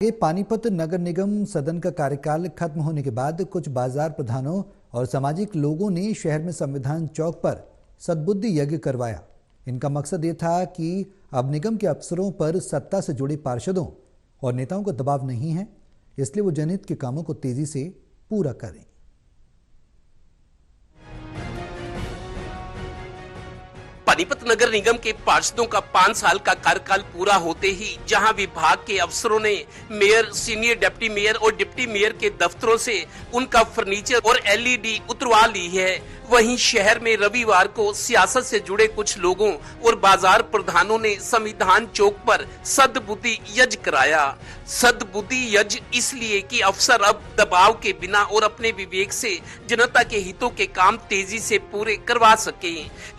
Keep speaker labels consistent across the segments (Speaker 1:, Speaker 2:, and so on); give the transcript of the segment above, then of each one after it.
Speaker 1: पानीपत नगर निगम सदन का कार्यकाल खत्म होने के बाद कुछ बाजार प्रधानों और सामाजिक लोगों ने शहर में संविधान चौक पर सद्बुद्धि यज्ञ करवाया। इनका मकसद ये था कि अब निगम के अफसरों पर सत्ता से जुड़े पार्षदों और नेताओं को दबाव नहीं है, इसलिए वो जनहित के कामों को तेजी से पूरा करें।
Speaker 2: पानीपत नगर निगम के पार्षदों का 5 साल का कार्यकाल पूरा होते ही जहां विभाग के अफसरों ने मेयर, सीनियर डिप्टी मेयर और डिप्टी मेयर के दफ्तरों से उनका फर्नीचर और एलईडी उतरवा ली है, वहीं शहर में रविवार को सियासत से जुड़े कुछ लोगों और बाजार प्रधानों ने संविधान चौक पर सद्बुद्धि यज्ञ कराया। सद्बुद्धि यज्ञ इसलिए कि अफसर अब दबाव के बिना और अपने विवेक से जनता के हितों के काम तेजी से पूरे करवा सके।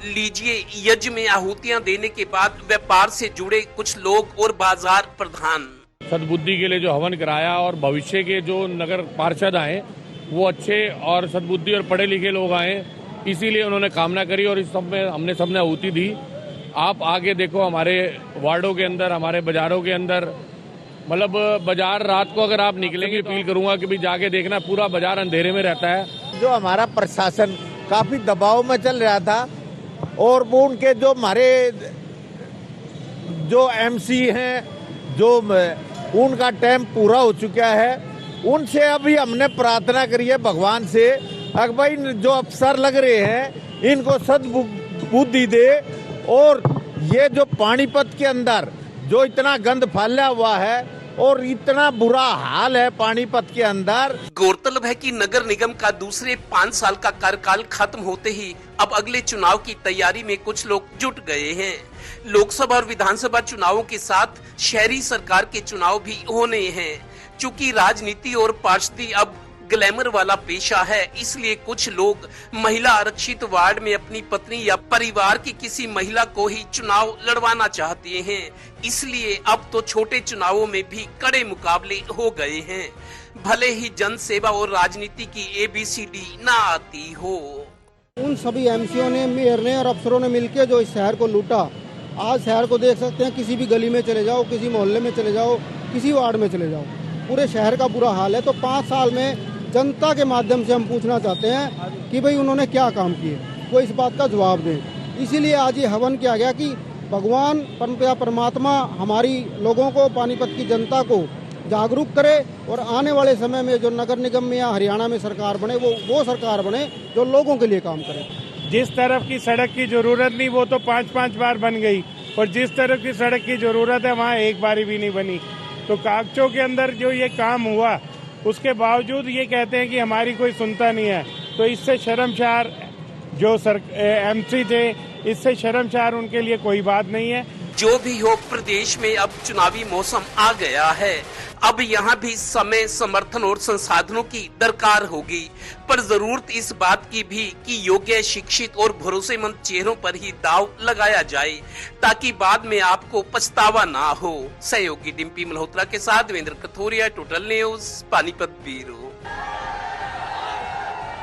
Speaker 2: लीजिए यज्ञ में आहुतियां देने के बाद व्यापार से जुड़े कुछ लोग और बाजार प्रधान।
Speaker 3: सद्बुद्धि के लिए जो हवन कराया और भविष्य के जो नगर पार्षद आए वो अच्छे और सद्बुद्धि और पढ़े लिखे लोग आए, इसीलिए उन्होंने कामना करी और इस सब में हमने सबने आहुति दी। आप आगे देखो हमारे वार्डों के अंदर, हमारे बाजारों के अंदर, मतलब बाजार रात को अगर आप निकलेंगे अपील करूंगा कि भी जाके देखना, पूरा बाजार अंधेरे में रहता है।
Speaker 4: जो हमारा प्रशासन काफी दबाव में चल रहा था और वो उनके जो हमारे जो एमसी हैं, जो उनका टाइम पूरा हो चुका है, उनसे अभी हमने प्रार्थना करी है भगवान से, अगर भाई जो अफसर लग रहे हैं इनको सद्बुद्धि दे और ये जो पानीपत के अंदर जो इतना गंद फैला हुआ है और इतना बुरा हाल है पानीपत के अंदर।
Speaker 2: गौरतलब है कि नगर निगम का दूसरे 5 साल का कार्यकाल खत्म होते ही अब अगले चुनाव की तैयारी में कुछ लोग जुट गए हैं। लोकसभा और विधानसभा चुनावों के साथ शहरी सरकार के चुनाव भी होने हैं। चूंकि राजनीति और पार्षदी अब ग्लैमर वाला पेशा है, इसलिए कुछ लोग महिला आरक्षित वार्ड में अपनी पत्नी या परिवार की किसी महिला को ही चुनाव लड़वाना चाहते हैं। इसलिए अब तो छोटे चुनावों में भी कड़े मुकाबले हो गए हैं, भले ही जन सेवा और राजनीति की ABCD ना आती हो।
Speaker 5: उन सभी एमसीओ ने, मेयर ने और अफसरों ने मिलकर जो इस शहर को लूटा, आज शहर को देख सकते हैं, किसी भी गली में चले जाओ, किसी मोहल्ले में चले जाओ, किसी वार्ड में चले जाओ, पूरे शहर का बुरा हाल है। तो 5 साल में जनता के माध्यम से हम पूछना चाहते हैं कि भाई उन्होंने क्या काम किए, वो इस बात का जवाब दें। इसीलिए आज ये हवन किया गया कि भगवान परमात्मा हमारी लोगों को, पानीपत की जनता को जागरूक करे और आने वाले समय में जो नगर निगम में या हरियाणा में सरकार बने वो सरकार बने जो लोगों के लिए काम करे।
Speaker 6: जिस तरफ की सड़क की जरूरत नहीं वो तो 5-5 बार बन गई, और जिस तरफ की सड़क की जरूरत है वहाँ एक बार भी नहीं बनी। तो कागजों के अंदर जो ये काम हुआ, उसके बावजूद ये कहते हैं कि हमारी कोई सुनता नहीं है। तो इससे शर्मसार जो MC थे, इससे शर्मसार उनके लिए कोई बात नहीं है।
Speaker 2: जो भी हो, प्रदेश में अब चुनावी मौसम आ गया है। अब यहाँ भी समय, समर्थन और संसाधनों की दरकार होगी, पर जरूरत इस बात की भी कि योग्य, शिक्षित और भरोसेमंद चेहरों पर ही दाव लगाया जाए, ताकि बाद में आपको पछतावा ना हो। सहयोगी डिम्पी मल्होत्रा के साथ Devendra Kathoria, total news, Panipat bureau.